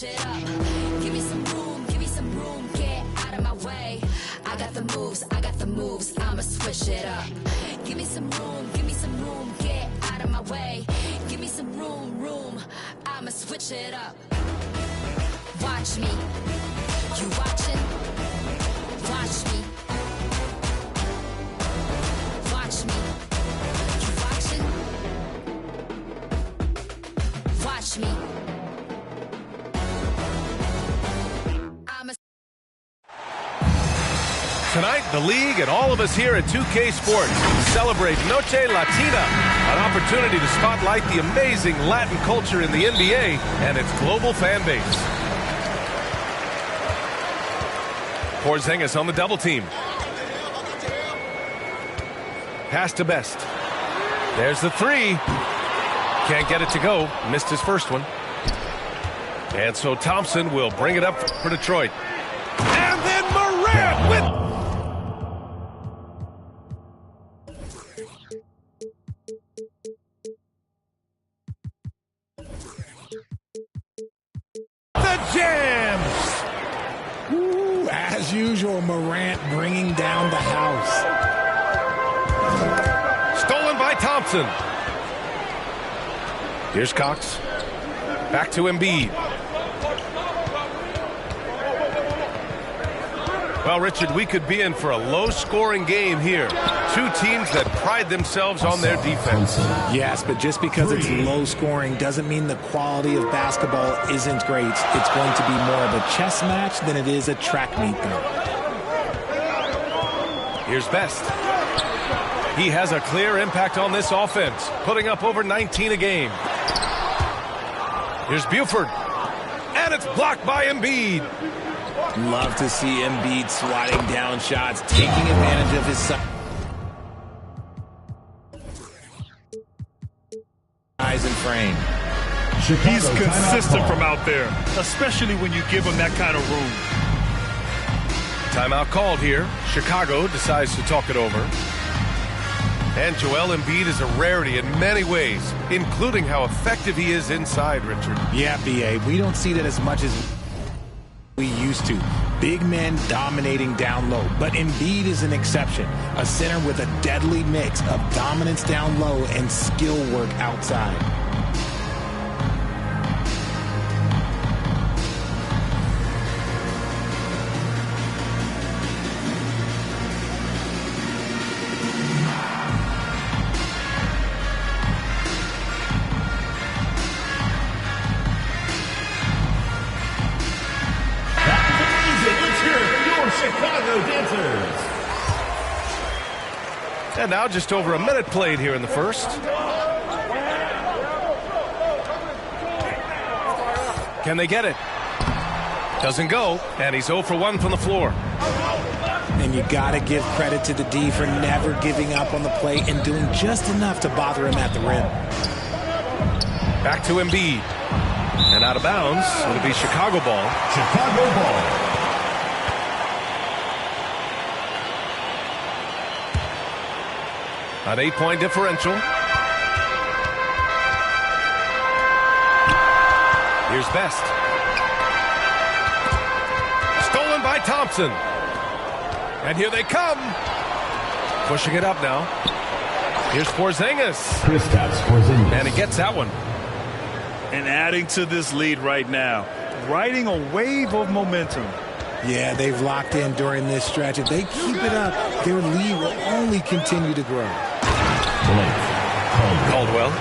switch it up. Give me some room, get out of my way. I got the moves, I'ma switch it up. Give me some room, get out of my way. Give me some room, I'ma switch it up. Watch me, you watching? Watch me. Watch me, you watching? Watch me. Tonight, the league and all of us here at 2K Sports celebrate Noche Latina, an opportunity to spotlight the amazing Latin culture in the NBA and its global fan base. Porzingis on the double team. Pass to Best. There's the three. Can't get it to go. Missed his first one. And so Thompson will bring it up for Detroit. And then Morant with... jam! Ooh, as usual, Morant bringing down the house. Stolen by Thompson. Here's Cox. Back to Embiid. Well, Richard, we could be in for a low-scoring game here. Two teams that pride themselves on their defense. Yes, but just because it's low-scoring doesn't mean the quality of basketball isn't great. It's going to be more of a chess match than it is a track meet, though. Here's Best. He has a clear impact on this offense, putting up over 19 a game. Here's Buford. And it's blocked by Embiid. Love to see Embiid swatting down shots, taking advantage of his size and frame. He's consistent from out there, especially when you give him that kind of room. Timeout called here. Chicago decides to talk it over. And Joel Embiid is a rarity in many ways, including how effective he is inside, Richard. Yeah, B.A., we don't see that as much as we used to. Big men dominating down low. But Embiid is an exception. A center with a deadly mix of dominance down low and skill work outside. And now just over a minute played here in the first. Can they get it? Doesn't go, and he's 0 for 1 from the floor. And you got to give credit to the D for never giving up on the play and doing just enough to bother him at the rim. Back to Embiid. And out of bounds, it'll be Chicago ball. Chicago ball. An 8-point differential. Here's Best. Stolen by Thompson. And here they come. Pushing it up now. Here's Porzingis. And he gets that one. And adding to this lead right now, riding a wave of momentum. Yeah, they've locked in during this stretch. If they keep it up, their lead will only continue to grow. Caldwell.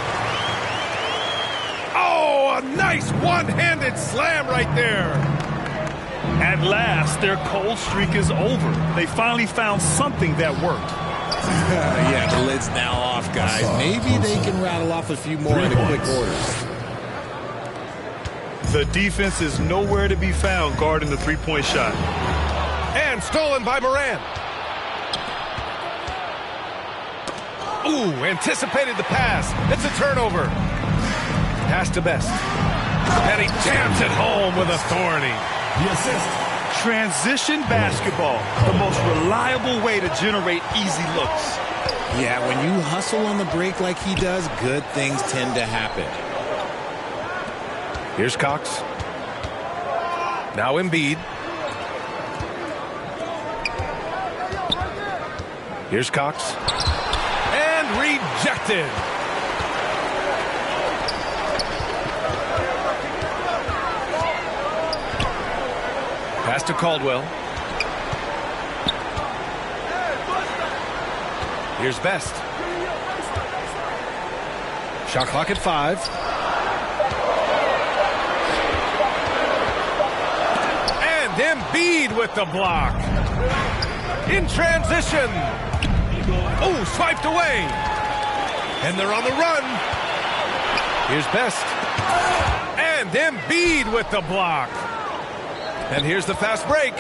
Oh, a nice one-handed slam right there. At last, their cold streak is over. They finally found something that worked. Yeah, the lid's now off, guys. Maybe they can rattle off a few more in a quick order. The defense is nowhere to be found guarding the three-point shot. And stolen by Morant. Ooh, anticipated the pass. It's a turnover. Pass to Best. And he jams it home with authority. The assist. Transition basketball, the most reliable way to generate easy looks. Yeah, when you hustle on the break like he does, good things tend to happen. Here's Cox. Now Embiid. Here's Cox. And rejected. Pass to Caldwell. Here's Best. Shot clock at 5. And Embiid with the block. In transition. Oh, swiped away. And they're on the run. Here's Best. And Embiid with the block. And here's the fast break.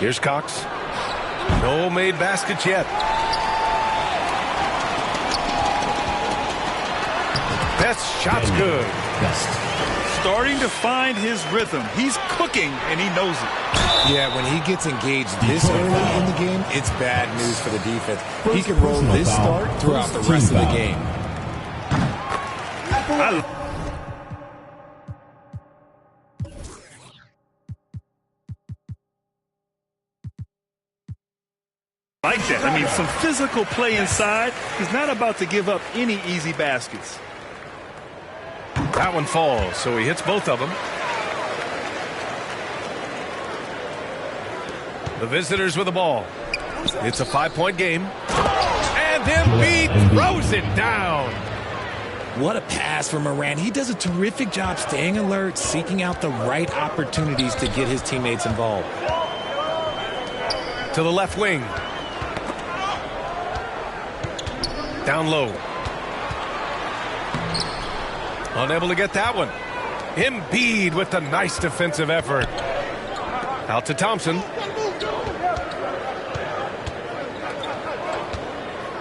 Here's Cox. No made baskets yet. Best shot's good. Starting to find his rhythm. He's cooking, and he knows it. Yeah, when he gets engaged this early in the game, it's bad news for the defense. He can roll this start throughout the rest of the game. Like that. I mean, some physical play inside. He's not about to give up any easy baskets. That one falls, so he hits both of them. The visitors with the ball. It's a 5-point game. And Embiid throws it down. What a pass from Morant. He does a terrific job staying alert, seeking out the right opportunities to get his teammates involved. To the left wing. Down low. Unable to get that one. Embiid with the nice defensive effort. Out to Thompson.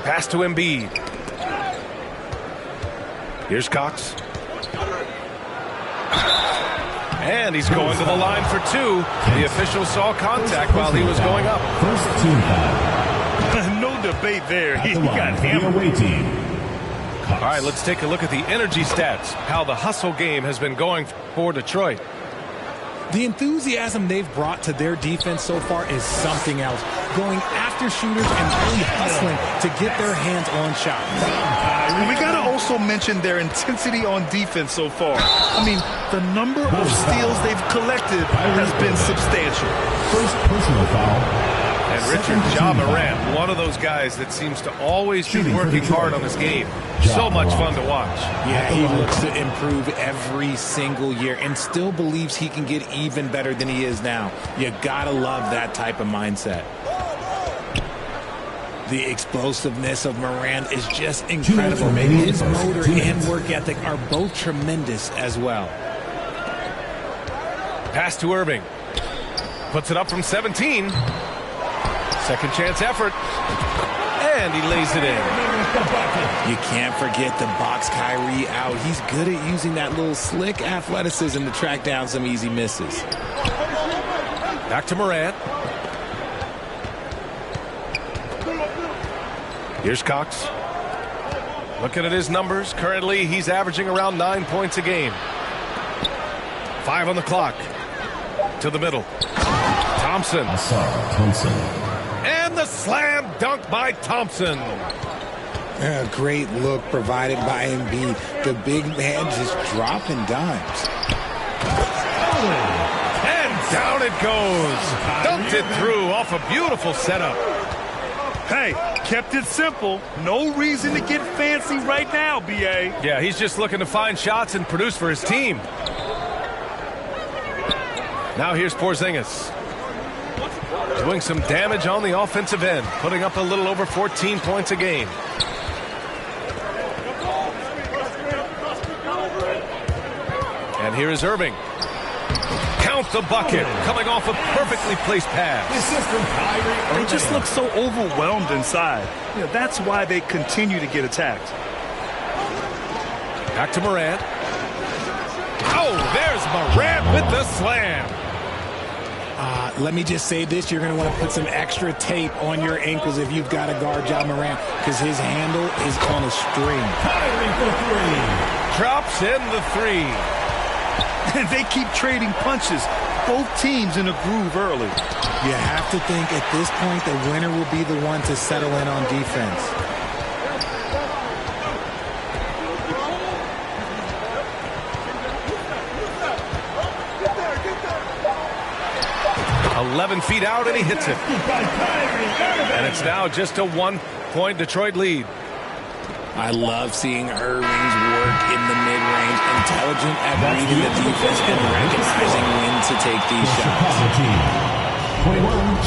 Pass to Embiid. Here's Cox. And he's going to the line for 2. The official saw contact while he was going up. First team foul. No debate there. He got hammered. Away team. All right, let's take a look at the energy stats. How the hustle game has been going for Detroit. The enthusiasm they've brought to their defense so far is something else. Going after shooters and really hustling to get their hands on shots. We got to also mention their intensity on defense so far. I mean, the number of steals they've collected has been substantial. First personal foul. And Richard, Ja Morant, one of those guys that seems to always be working hard on this game. So much fun to watch. Yeah, he looks to improve every single year and still believes he can get even better than he is now. You gotta love that type of mindset. The explosiveness of Morant is just incredible. His motor and work ethic are both tremendous as well. Pass to Irving. Puts it up from 17. Second chance effort. And he lays it in. You can't forget to box Kyrie out. He's good at using that little slick athleticism to track down some easy misses. Back to Morant. Here's Cox. Looking at his numbers. Currently, he's averaging around 9 points a game. 5 on the clock. To the middle. Thompson. And the slam dunk by Thompson. A great look provided by Embiid. The big man just dropping dimes. And down it goes. Dunked it through off a beautiful setup. Hey, kept it simple. No reason to get fancy right now, B.A. Yeah, he's just looking to find shots and produce for his team. Now here's Porzingis. Doing some damage on the offensive end, putting up a little over 14 points a game. And here is Irving. Count the bucket, coming off a perfectly placed pass. They just look so overwhelmed inside. You know, that's why they continue to get attacked. Back to Morant. Oh, there's Morant with the slam. Let me just say this. You're going to want to put some extra tape on your ankles if you've got to guard Ja Morant, because his handle is on a string. Drops in the three. And they keep trading punches. Both teams in a groove early. You have to think at this point the winner will be the one to settle in on defense. Get 11 feet out, and he hits it. And it's now just a 1-point Detroit lead. I love seeing Irving's work in the mid-range, intelligent at reading the defense and recognizing when to take these shots.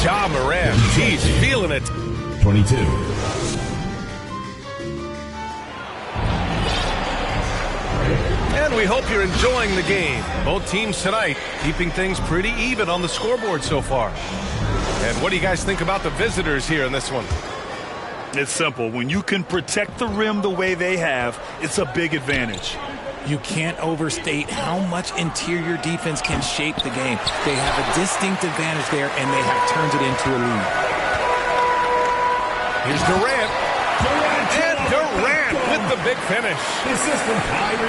Ja Morant, he's feeling it. 22. And we hope you're enjoying the game. Both teams tonight keeping things pretty even on the scoreboard so far. And what do you guys think about the visitors here in this one? It's simple. When you can protect the rim the way they have, it's a big advantage. You can't overstate how much interior defense can shape the game. They have a distinct advantage there, and they have turned it into a lead. Here's Durant. And Durant with the big finish.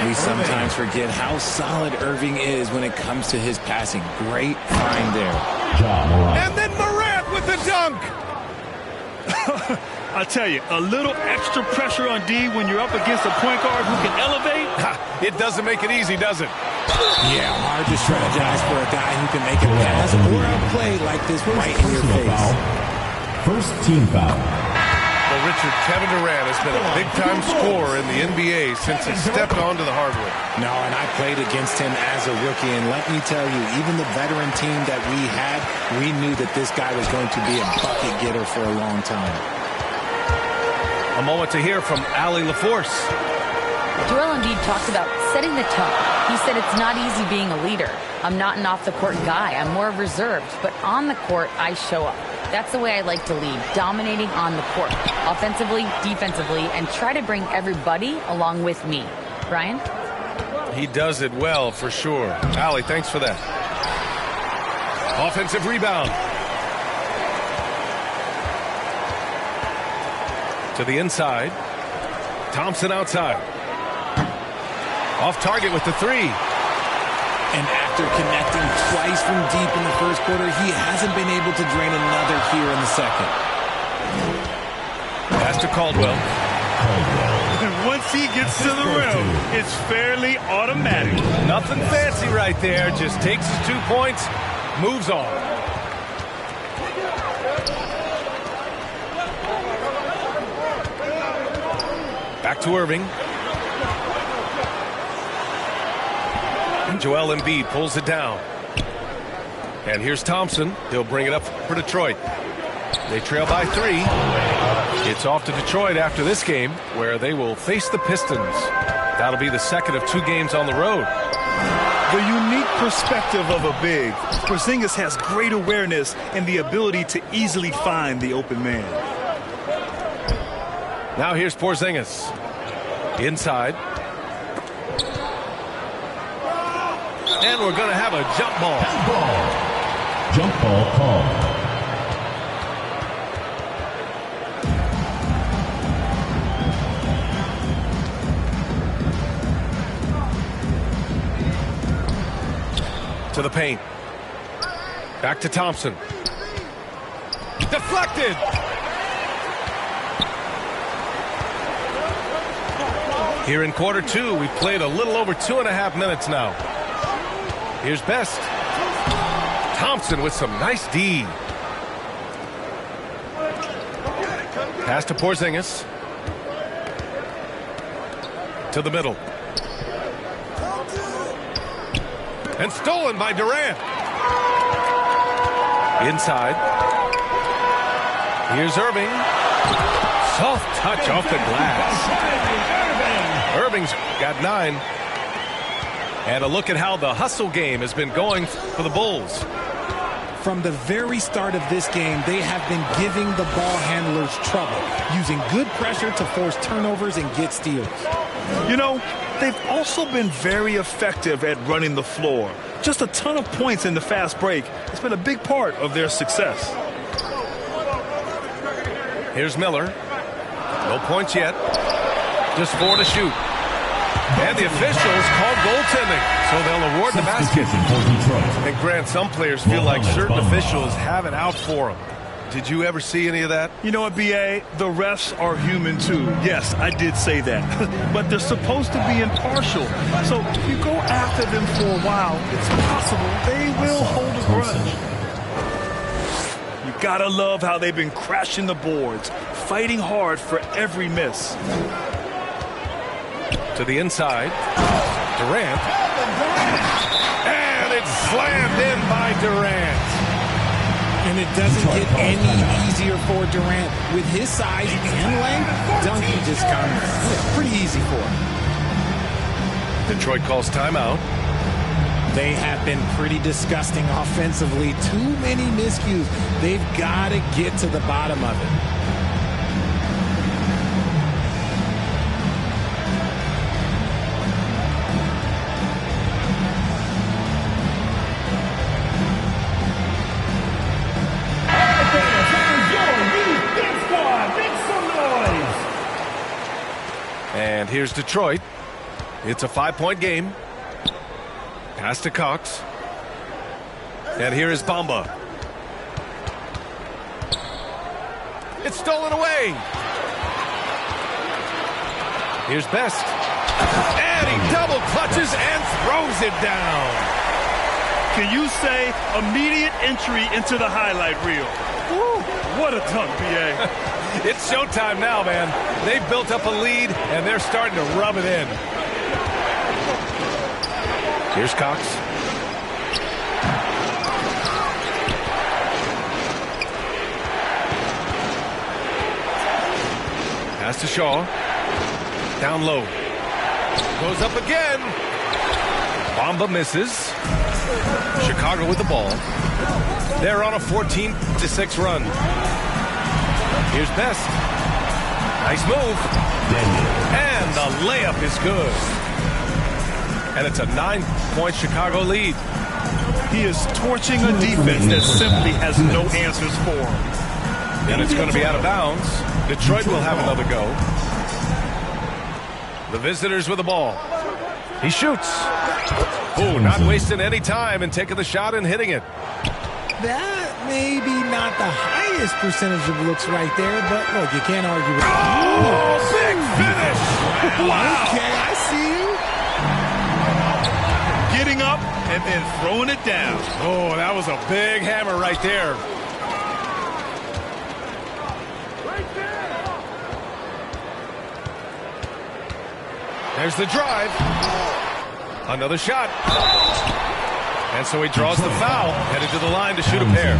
We sometimes forget how solid Irving is when it comes to his passing. Great find there. And then Morant with the dunk. I tell you, a little extra pressure on D when you're up against a point guard who can elevate. It doesn't make it easy, does it? Yeah, hard to strategize for a guy who can make a pass or a play like this right in your face. First team foul. Well, Richard, Kevin Durant has been a big-time scorer in the NBA since he stepped onto the hardwood. No, and I played against him as a rookie, and let me tell you, even the veteran team that we had, we knew that this guy was going to be a bucket getter for a long time. A moment to hear from Allie LaForce. Joel Embiid talked about setting the tone. He said it's not easy being a leader. I'm not an off-the-court guy. I'm more reserved. But on the court, I show up. That's the way I like to lead, dominating on the court, offensively, defensively, and try to bring everybody along with me. Brian? He does it well, for sure. Allie, thanks for that. Offensive rebound. To the inside. Thompson outside. Off target with the three. And after connecting twice from deep in the first quarter, he hasn't been able to drain another here in the second. Pass to Caldwell. And once he gets to the rim, it's fairly automatic. Nothing fancy right there. Just takes his 2 points, moves on. Back to Irving. And Joel Embiid pulls it down. And here's Thompson. He'll bring it up for Detroit. They trail by 3. It's off to Detroit after this game, where they will face the Pistons. That'll be the second of 2 games on the road. The unique perspective of a big. Porzingis has great awareness and the ability to easily find the open man. Now here's Porzingis. Inside. And we're going to have a jump ball. Jump ball call. To the paint. Back to Thompson. Deflected. Here in quarter 2, we've played a little over 2.5 minutes now. Here's Best. Thompson with some nice D. Pass to Porzingis. To the middle. And stolen by Durant. Inside. Here's Irving. Soft touch off the glass. Irving's got 9. And a look at how the hustle game has been going for the Bulls. From the very start of this game, they have been giving the ball handlers trouble, using good pressure to force turnovers and get steals. You know, they've also been very effective at running the floor. Just a ton of points in the fast break. It's been a big part of their success. Here's Miller. No points yet. Just 4 to shoot. And the officials called goaltending, so they'll award the basket. And Grant, some players feel like certain officials have it out for them. Did you ever see any of that? You know what, B.A.? The refs are human, too. Yes, I did say that. But they're supposed to be impartial. So if you go after them for a while, it's possible they will hold a grudge. You gotta love how they've been crashing the boards, fighting hard for every miss. To the inside. Durant. And it's slammed in by Durant. And it doesn't get any easier for Durant. With his size and length, dunking just comes pretty easy for him. Detroit calls timeout. They have been pretty disgusting offensively. Too many miscues. They've got to get to the bottom of it. And here's Detroit. It's a 5-point game. Pass to Cox. And here is Bamba. It's stolen away. Here's Best. And he double clutches and throws it down. Can you say immediate entry into the highlight reel? Woo, what a dunk, B.A. It's showtime now, man. They've built up a lead, and they're starting to rub it in. Here's Cox. Pass to Shaw. Down low. Goes up again. Bamba misses. Chicago with the ball. They're on a 14-6 run. Here's Best. Nice move. And the layup is good. And it's a 9-point Chicago lead. He is torching a defense that simply has no answers for him. And it's going to be out of bounds. Detroit will have another go. The visitors with the ball. He shoots. Ooh, not wasting any time and taking the shot and hitting it. That may be not the highest percentage of looks right there, but look, you can't argue with it. Oh, big finish! Wow! Okay, I see you. Getting up and then throwing it down. Oh, that was a big hammer right there. There's the drive. Another shot. And so he draws the foul, headed to the line to shoot a pair.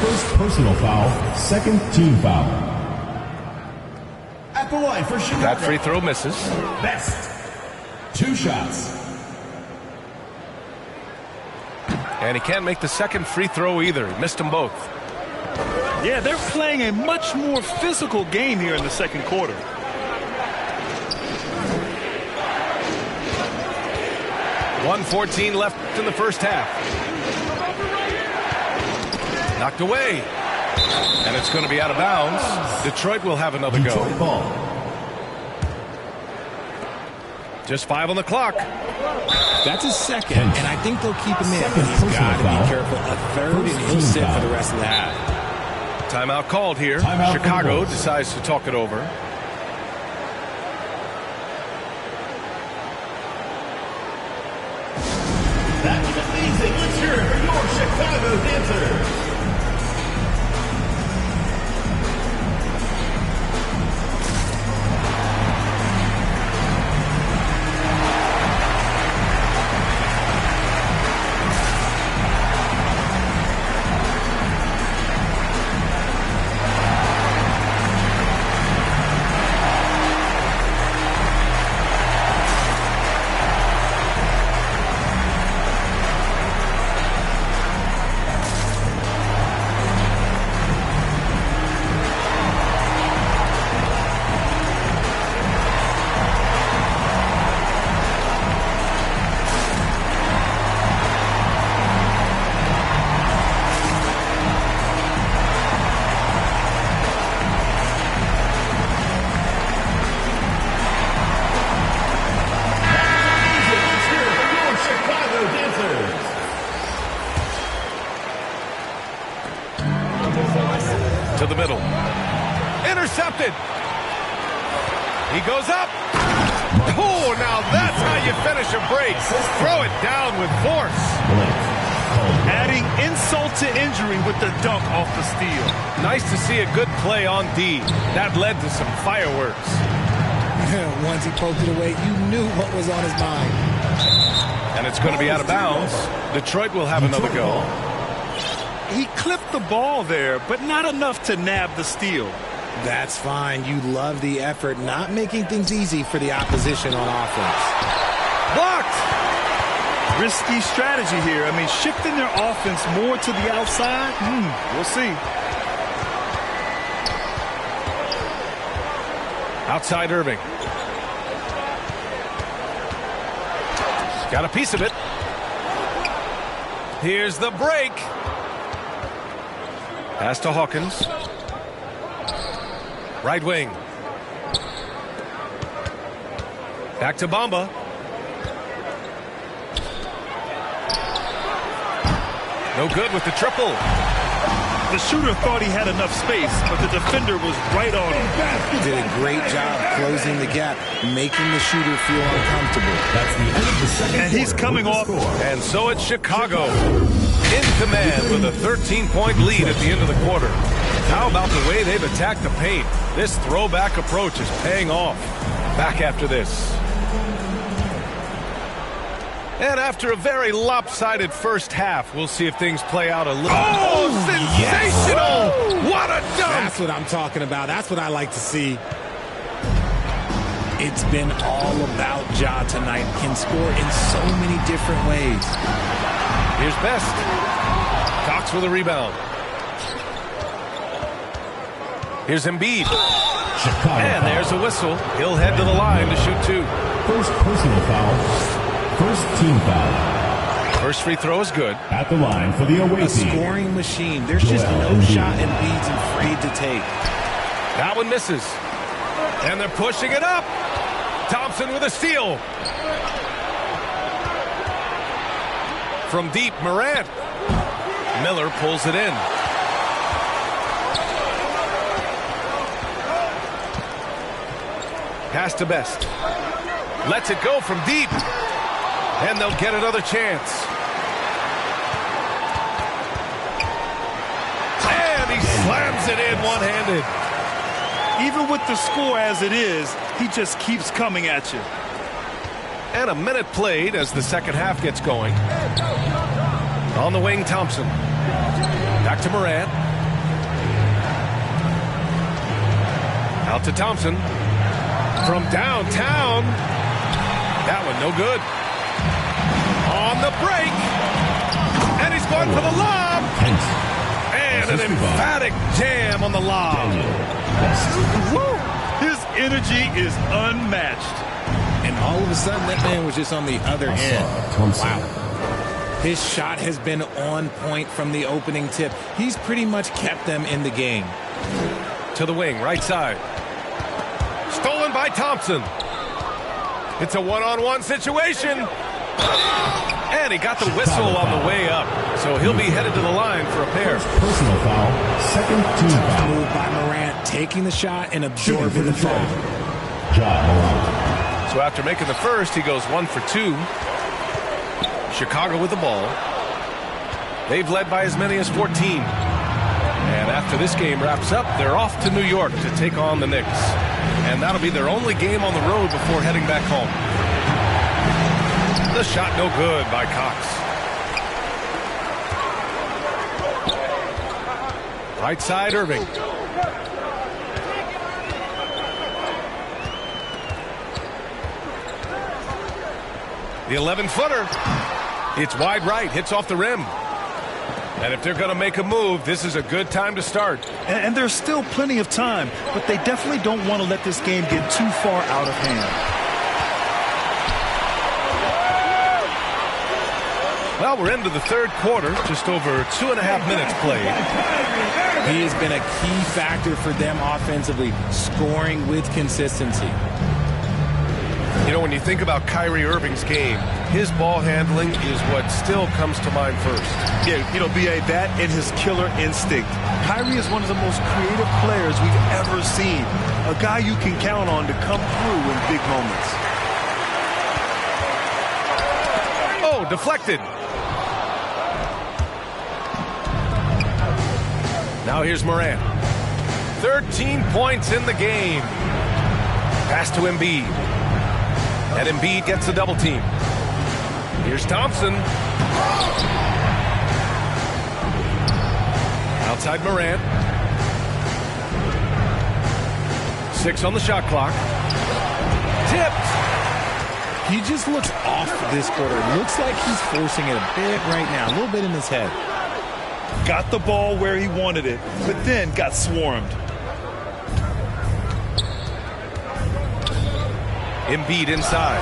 First personal foul, second team foul. At the line for Chicago. That free throw misses. Best. 2 shots. And he can't make the second free throw either. He missed them both. Yeah, they're playing a much more physical game here in the second quarter. .114 left in the first half. Knocked away. And it's going to be out of bounds. Detroit will have another go. Just 5 on the clock. That's his second, and I think they'll keep him in. But he's got to be careful. A third, and he'll sit for the rest of the half. Timeout called here. Chicago decides to talk it over. That was amazing. Let's hear it for your Chicago dancers. He goes up. Oh, now that's how you finish a break. Throw it down with force. Adding insult to injury with the dunk off the steal. Nice to see a good play on D. That led to some fireworks. Once he poked it away, you knew what was on his mind. And it's going to be out of bounds. Detroit will have another go. He clipped the ball there, but not enough to nab the steal. That's fine. You love the effort, not making things easy for the opposition on offense. Blocked! Risky strategy here. I mean, shifting their offense more to the outside, we'll see. Outside Irving. Got a piece of it. Here's the break. Pass to Hawkins. Right wing. Back to Bamba. No good with the triple. The shooter thought he had enough space, but the defender was right on him. Did a great job closing the gap, making the shooter feel uncomfortable. That's the end of the second And he's coming off. And so it's Chicago in command with a 13-point lead at the end of the quarter. How about the way they've attacked the paint? This throwback approach is paying off. Back after this. And after a very lopsided first half, we'll see if things play out a little. Oh, sensational! Yes. What a dunk! That's what I'm talking about. That's what I like to see. It's been all about Ja tonight. Can score in so many different ways. Here's Best. Cox with a rebound. Here's Embiid. Chicago And there's a whistle. He'll head to the line to shoot two. First personal foul. First team foul. First free throw is good. At the line for the away A team. scoring machine. There's just no shot Embiid's afraid to take. That one misses. And they're pushing it up. Thompson with a steal. From deep, Morant. Miller pulls it in. Pass to Best. Lets it go from deep. And they'll get another chance. And he slams it in one-handed. Even with the score as it is, he just keeps coming at you. And a minute played as the second half gets going. On the wing, Thompson. Back to Morant. Out to Thompson. From downtown. That one no good. On the break. And he's going for the lob. And an emphatic jam on the lob. His energy is unmatched. And all of a sudden, that man was just on the other end. Wow. His shot has been on point from the opening tip. He's pretty much kept them in the game. To the wing, right side. Stolen by Thompson. It's a one-on-one situation. And he got the whistle on the way up. So he'll be headed to the line for a pair. Personal foul. Second team foul. Move by Morant, taking the shot and absorbing the foul. So after making the first, he goes 1 for 2. Chicago with the ball. They've led by as many as 14. And after this game wraps up, they're off to New York to take on the Knicks. And that'll be their only game on the road before heading back home. The shot no good by Cox. Right side, Irving. The 11-footer. It's wide right, hits off the rim. And if they're going to make a move, this is a good time to start. And there's still plenty of time, but they definitely don't want to let this game get too far out of hand. Well, we're into the third quarter, just over 2.5 minutes played. He has been a key factor for them offensively, scoring with consistency. You know, when you think about Kyrie Irving's game, his ball handling is what still comes to mind first. Yeah, you know, B.A., that and his killer instinct. Kyrie is one of the most creative players we've ever seen. a guy you can count on to come through in big moments. Oh, deflected. Now here's Morant. 13 points in the game. Pass to Embiid. And Embiid gets the double team. Here's Thompson. Outside Morant. 6 on the shot clock. Tipped. He just looks off this quarter. Looks like he's forcing it a bit right now. A little bit in his head. Got the ball where he wanted it, but then got swarmed. Embiid inside.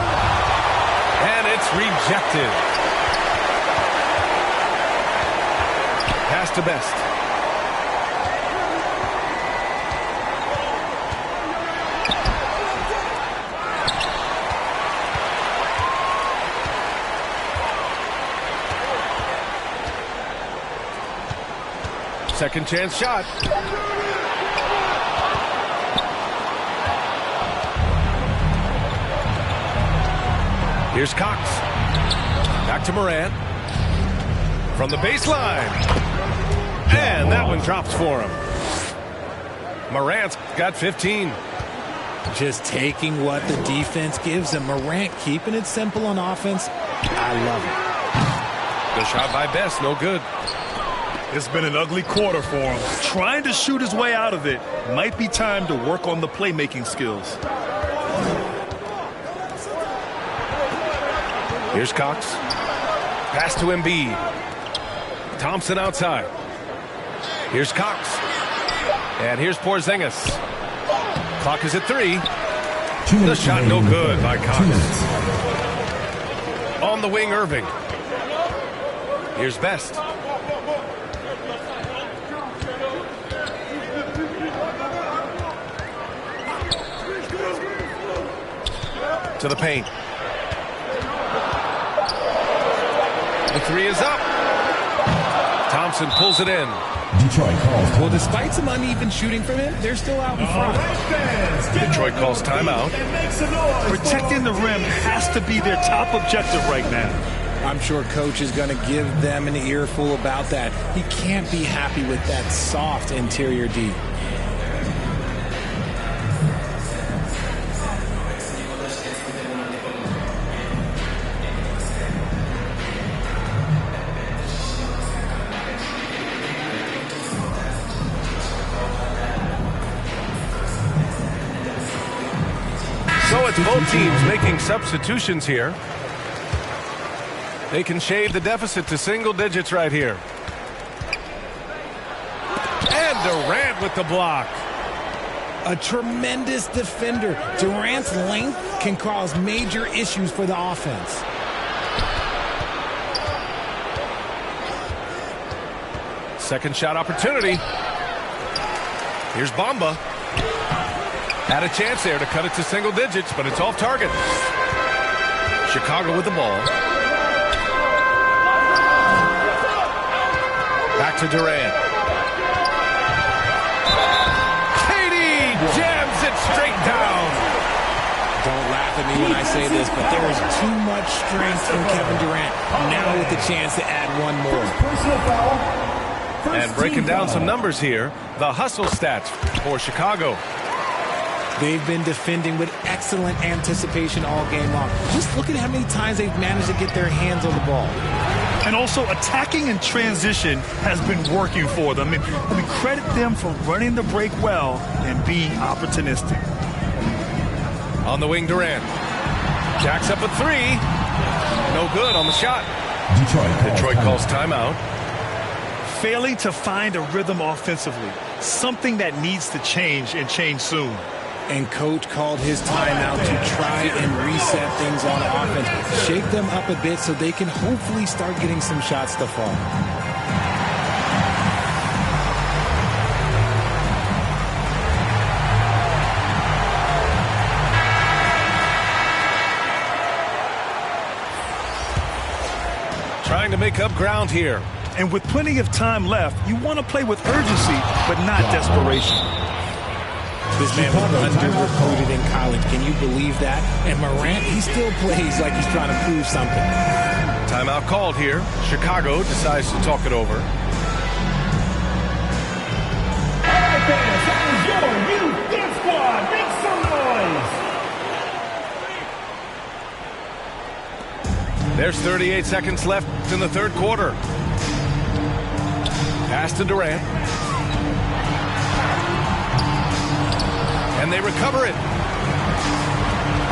And it's rejected. Pass to Best. Second chance shot. Here's Cox. Back to Morant. From the baseline. And that one drops for him. Morant's got 15. Just taking what the defense gives him. Morant keeping it simple on offense. I love it. The shot by Best, no good. It's been an ugly quarter for him. Trying to shoot his way out of it. Might be time to work on the playmaking skills. Here's Cox. Pass to Embiid. Thompson outside. Here's Cox. And here's Porzingis. Clock is at 3. The shot no good by Cox. On the wing, Irving. Here's Best. To the paint. The 3 is up. Thompson pulls it in. Well, despite some uneven shooting from him, they're still out in front. Detroit calls timeout. Protecting the rim has to be their top objective right now. I'm sure coach is going to give them an earful about that. He can't be happy with that soft interior D. So it's both teams making substitutions here. They can shave the deficit to single digits right here. And Durant with the block. A tremendous defender. Durant's length can cause major issues for the offense. Second shot opportunity. Here's Bamba. Had a chance there to cut it to single digits, but it's off target. Chicago with the ball. Back to Durant. Katie jams it straight down. Don't laugh at me when I say this, but there is too much strength from Kevin Durant. Now with the chance to add one more. And breaking down some numbers here, the hustle stats for Chicago. They've been defending with excellent anticipation all game long. Just look at how many times they've managed to get their hands on the ball. And also attacking in transition has been working for them. I mean, credit them for running the break well and being opportunistic. On the wing, Durant. Jacks up a 3. No good on the shot. Detroit calls timeout. Failing to find a rhythm offensively. Something that needs to change and change soon. And coach called his timeout to try and reset things on offense. Shake them up a bit so they can hopefully start getting some shots to fall. Trying to make up ground here. And with plenty of time left, you want to play with urgency, but not desperation. This man was under-recruited in college. Can you believe that? And Morant, he still plays like he's trying to prove something. Timeout called here. Chicago decides to talk it over. All right, fans, that is your youth dance squad. Make some noise. There's 38 seconds left in the third quarter. Pass to Durant. And they recover it.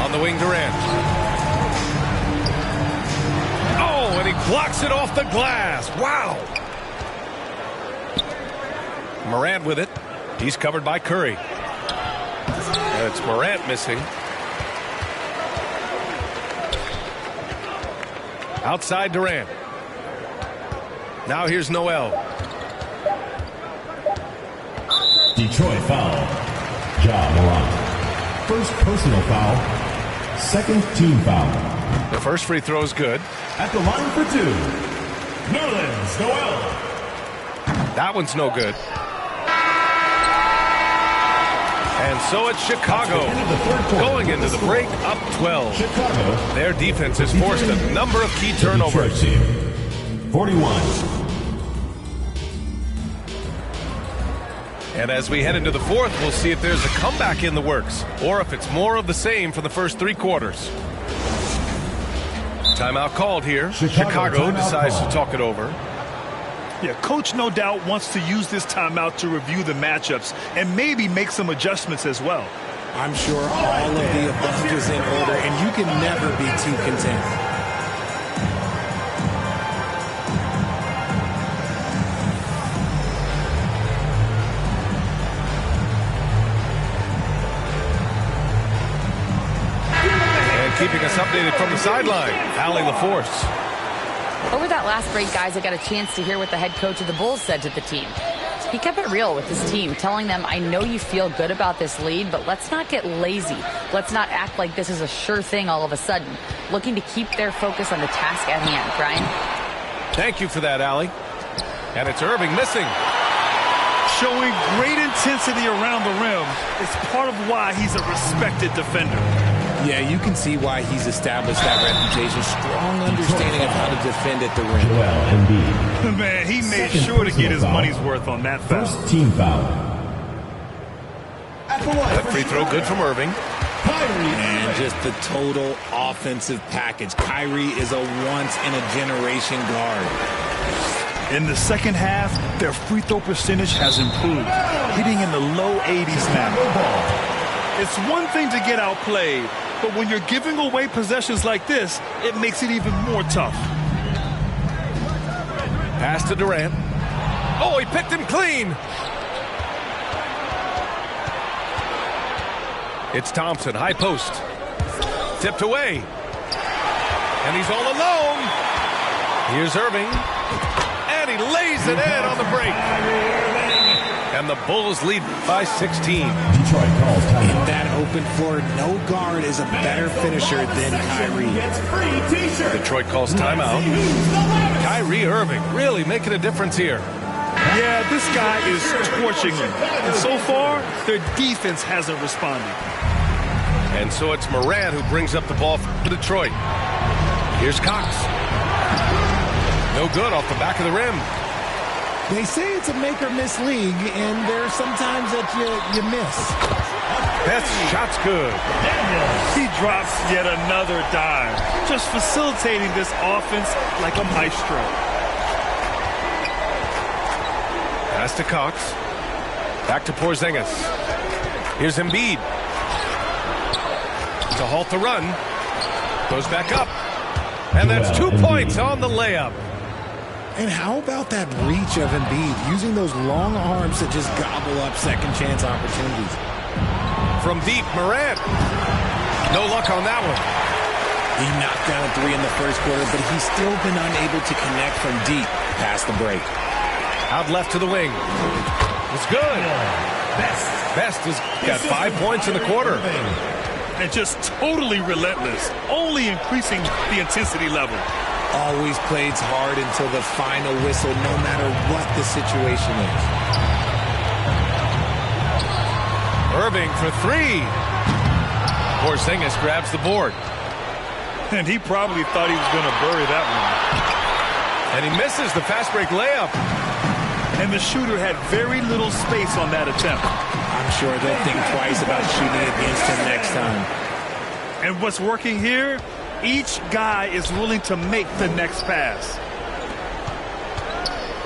On the wing, Durant. Oh, and he blocks it off the glass. Wow. Morant with it. He's covered by Curry. And it's Morant missing. Outside Durant. Now here's Noel. Detroit foul. Ja Morant. First personal foul. Second team foul. The first free throw is good. At the line for two, Nerlens Noel. That one's no good. And so it's Chicago going into the break up 12. Chicago. Their defense has forced a number of key turnovers. 41. And as we head into the fourth, we'll see if there's a comeback in the works or if it's more of the same for the first three quarters. Timeout called here. Chicago decides to talk it over. Yeah, coach no doubt wants to use this timeout to review the matchups and maybe make some adjustments as well. I'm sure all of the above is in order, and you can never be too content. Keeping us updated from the sideline, Allie LaForce. Over that last break, guys, I got a chance to hear what the head coach of the Bulls said to the team. He kept it real with his team, telling them, I know you feel good about this lead, but let's not get lazy. Let's not act like this is a sure thing all of a sudden. Looking to keep their focus on the task at hand. Brian? Thank you for that, Allie. And it's Irving missing. Showing great intensity around the rim is part of why he's a respected defender. Yeah, you can see why he's established that reputation. Strong understanding of how to defend at the rim. Man, he made sure to get his money's worth on that foul. First team foul. That free throw good from Irving. And just the total offensive package. Kyrie is a once-in-a-generation guard. In the second half, their free throw percentage has improved, hitting in the low 80s now. It's one thing to get outplayed, but when you're giving away possessions like this, it makes it even more tough. Pass to Durant. Oh, he picked him clean. It's Thompson, high post. Tipped away. And he's all alone. Here's Irving. And he lays it in on the break. And the Bulls lead by 16. Detroit calls timeout. In that open floor, no guard is a better finisher than Kyrie. Detroit calls timeout. Kyrie Irving really making a difference here. Yeah, this guy is torching them. And so far, their defense hasn't responded. And so it's Morant who brings up the ball for Detroit. Here's Cox. No good off the back of the rim. They say it's a make-or-miss league, and there are some times that you miss. That shot's good. He drops yet another dime, just facilitating this offense like a maestro. Pass to Cox. Back to Porzingis. Here's Embiid. To halt the run. Goes back up. And that's 2 points on the layup. And how about that reach of Embiid, using those long arms to just gobble up second chance opportunities? From deep, Morant. No luck on that one. He knocked down a three in the first quarter, but he's still been unable to connect from deep past the break. Out left to the wing. It's good. Best has got 5 points in the quarter. And just totally relentless, only increasing the intensity level. Always plays hard until the final whistle, no matter what the situation is. Irving for three. Porzingis grabs the board. And he probably thought he was going to bury that one. And he misses the fast break layup. And the shooter had very little space on that attempt. I'm sure they'll think twice about shooting against him next time. And what's working here, each guy is willing to make the next pass.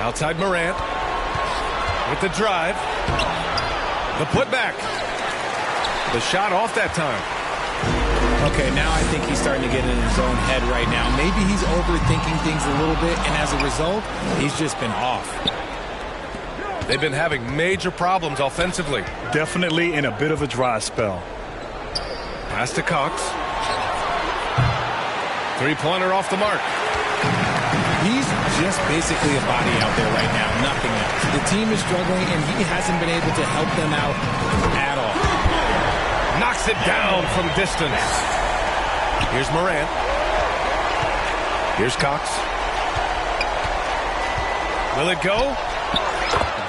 Outside Morant with the drive. The putback. The shot off that time. Okay, now I think he's starting to get in his own head right now. Maybe he's overthinking things a little bit, and as a result, he's just been off. They've been having major problems offensively. Definitely in a bit of a dry spell. Pass to Cox. Three-pointer off the mark. He's just basically a body out there right now, nothing else. The team is struggling, and he hasn't been able to help them out at all. Knocks it down from distance. Here's Morant. Here's Cox. Will it go?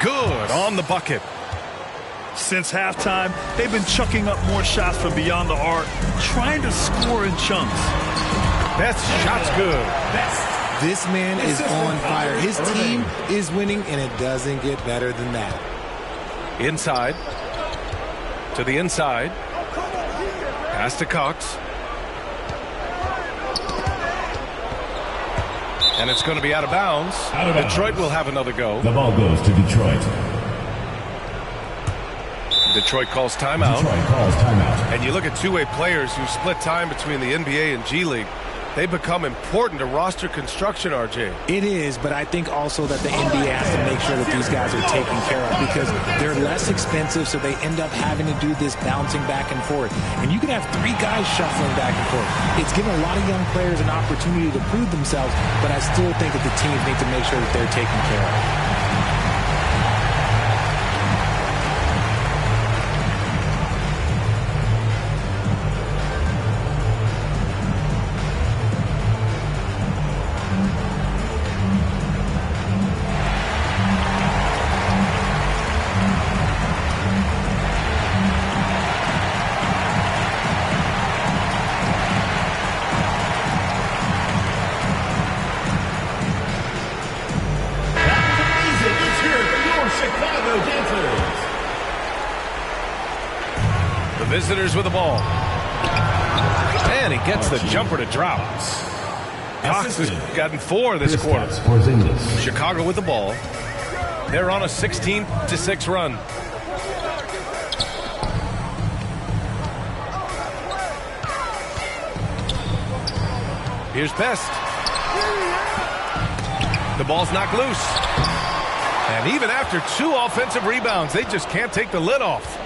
Good on the bucket. Since halftime, they've been chucking up more shots from beyond the arc, trying to score in chunks. Best shot's good. This man is on fire. His team is winning, and it doesn't get better than that. Inside. To the inside. Pass to Cox. And it's going to be out of bounds. Detroit will have another go. The ball goes to Detroit. Detroit calls timeout. And you look at two-way players who split time between the NBA and G League. They become important to roster construction, RJ. It is, but I think also that the NBA has to make sure that these guys are taken care of because they're less expensive, so they end up having to do this bouncing back and forth. And you can have three guys shuffling back and forth. It's given a lot of young players an opportunity to prove themselves, but I still think that the teams need to make sure that they're taken care of. Visitors with the ball. And he gets the jumper to drop. Cox has gotten 4 this quarter. Chicago with the ball. They're on a 16-6 run. Here's Best. The ball's knocked loose. And even after 2 offensive rebounds, they just can't take the lid off.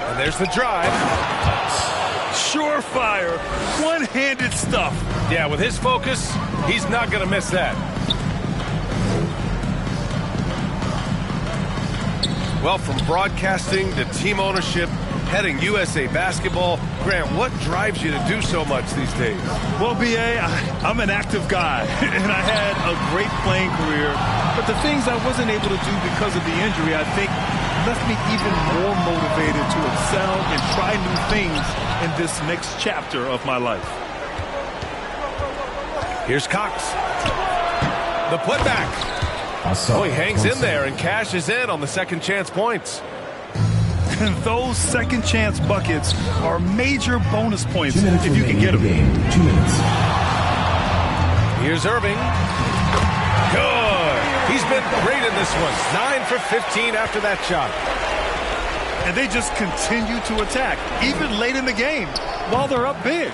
And there's the drive. Surefire, one-handed stuff. Yeah, with his focus, he's not going to miss that. Well, from broadcasting to team ownership, heading USA Basketball, Grant, what drives you to do so much these days? Well, B.A., I'm an active guy, and I had a great playing career. But the things I wasn't able to do because of the injury, I think, left me even more motivated to excel and try new things in this next chapter of my life. Here's Cox. The putback. Oh, he hangs in there and cashes in on the second chance points. And those second chance buckets are major bonus points if you can get them. 2 minutes. Here's Irving. Good. He's been great in this one. 9 for 15 after that shot. And they just continue to attack, even late in the game, while they're up big.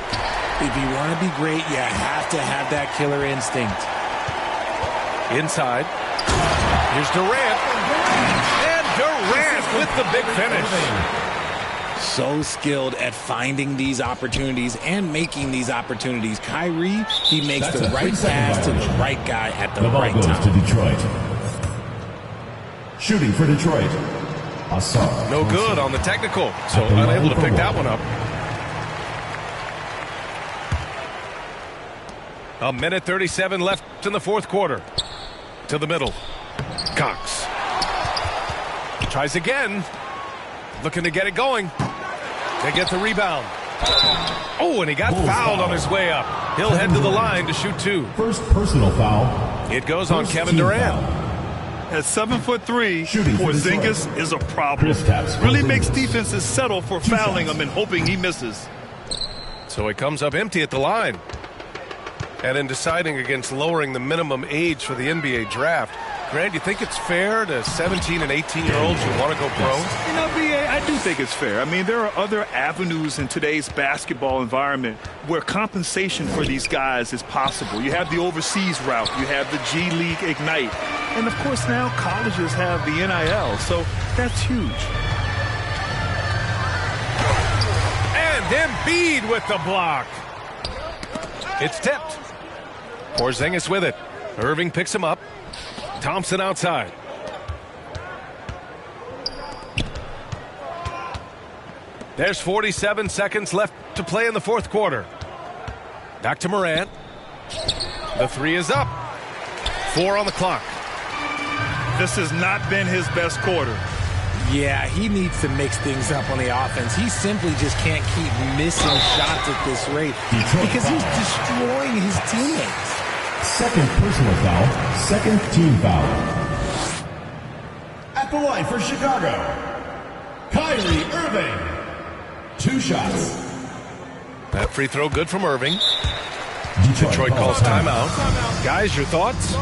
If you want to be great, you have to have that killer instinct. Inside. Here's Durant. And Durant with the big finish. So skilled at finding these opportunities and making these opportunities. Kyrie, he makes the right pass to the right guy at the right time. The ball goes to Detroit. Shooting for Detroit. No good on the technical, so unable to pick that one up. A minute 37 left in the fourth quarter. To the middle. Cox. Tries again. Looking to get it going. They get the rebound. Oh, and he got fouled on his way up. He'll head to the line to shoot two. First personal foul. It goes on Kevin Durant. At 7'3", Porzingis is a problem. Really makes defenses settle for fouling him and hoping he misses. So he comes up empty at the line. And in deciding against lowering the minimum age for the NBA draft, Grant, you think it's fair to 17 and 18-year-olds who want to go pro? You know, B.A., I do think it's fair. I mean, there are other avenues in today's basketball environment where compensation for these guys is possible. You have the overseas route. You have the G League Ignite. And, of course, now colleges have the NIL. So that's huge. And Embiid with the block. It's tipped. Porzingis with it. Irving picks him up. Thompson outside. There's 47 seconds left to play in the fourth quarter. Back to Morant. The three is up. 4 on the clock. This has not been his best quarter. Yeah, he needs to mix things up on the offense. He simply just can't keep missing shots at this rate because he's destroying his teammates. Second personal foul. Second team foul. At the line for Chicago, Kyrie Irving. 2 shots. That free throw good from Irving. Detroit calls timeout. Guys, your thoughts?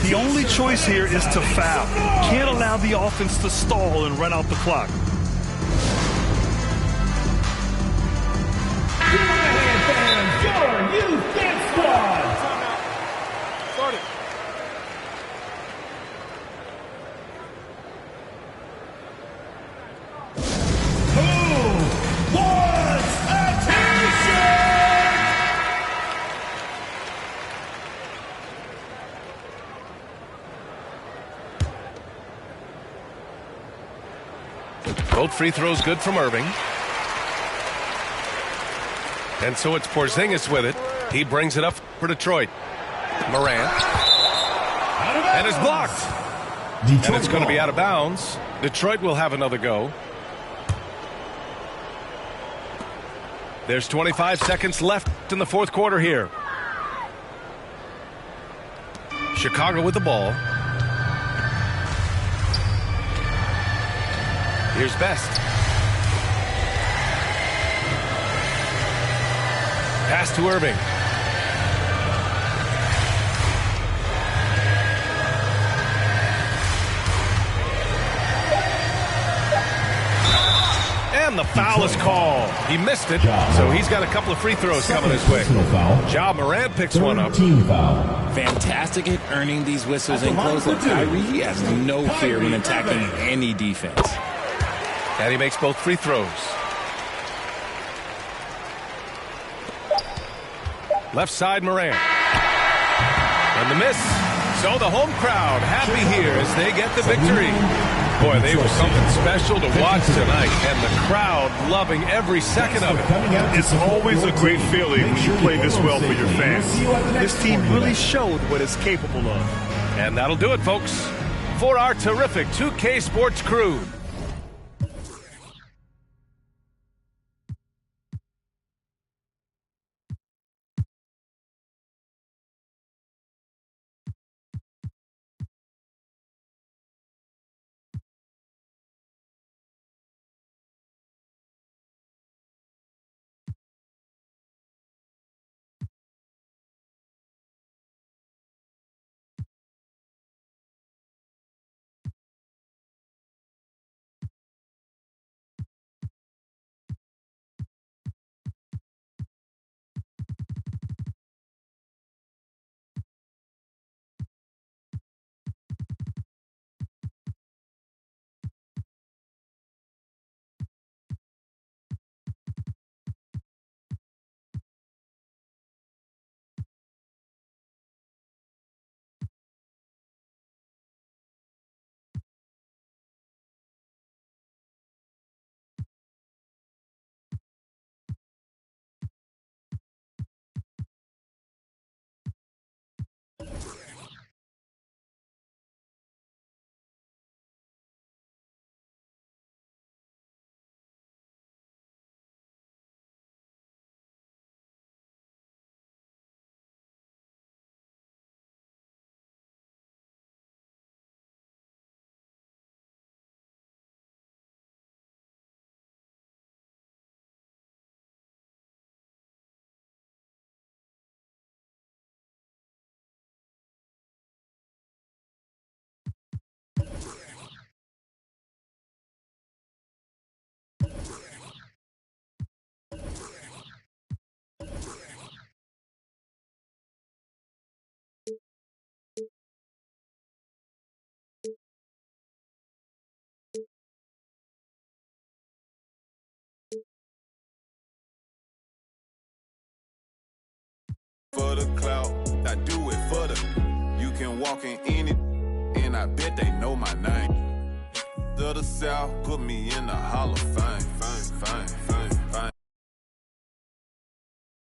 The only choice here is to foul. Can't allow the offense to stall and run out the clock. Give him a hand, fans. Your youth dance squad. Start it. Who wants attention? Both free throws good from Irving. And so it's Porzingis with it. He brings it up for Detroit. Morant. And it's blocked. And it's going to be out of bounds. Detroit will have another go. There's 25 seconds left in the fourth quarter here. Chicago with the ball. Here's Best. Pass to Irving. And the foul is called. He missed it, so he's got a couple of free throws coming his way. Ja Morant picks one up. Team foul. Fantastic at earning these whistles in close. Like Kyrie, he has no fear when attacking any defense. And he makes both free throws. Left side, Morant. And the miss. So the home crowd happy here as they get the victory. Boy, they were something special to watch tonight, and the crowd loving every second of it. It's always a great feeling when you play this well for your fans. This team really showed what it's capable of. And that'll do it, folks, for our terrific 2K Sports crew. I do it for the. You can walk in any, and I bet they know my name. To the South, put me in the Hall of Fame.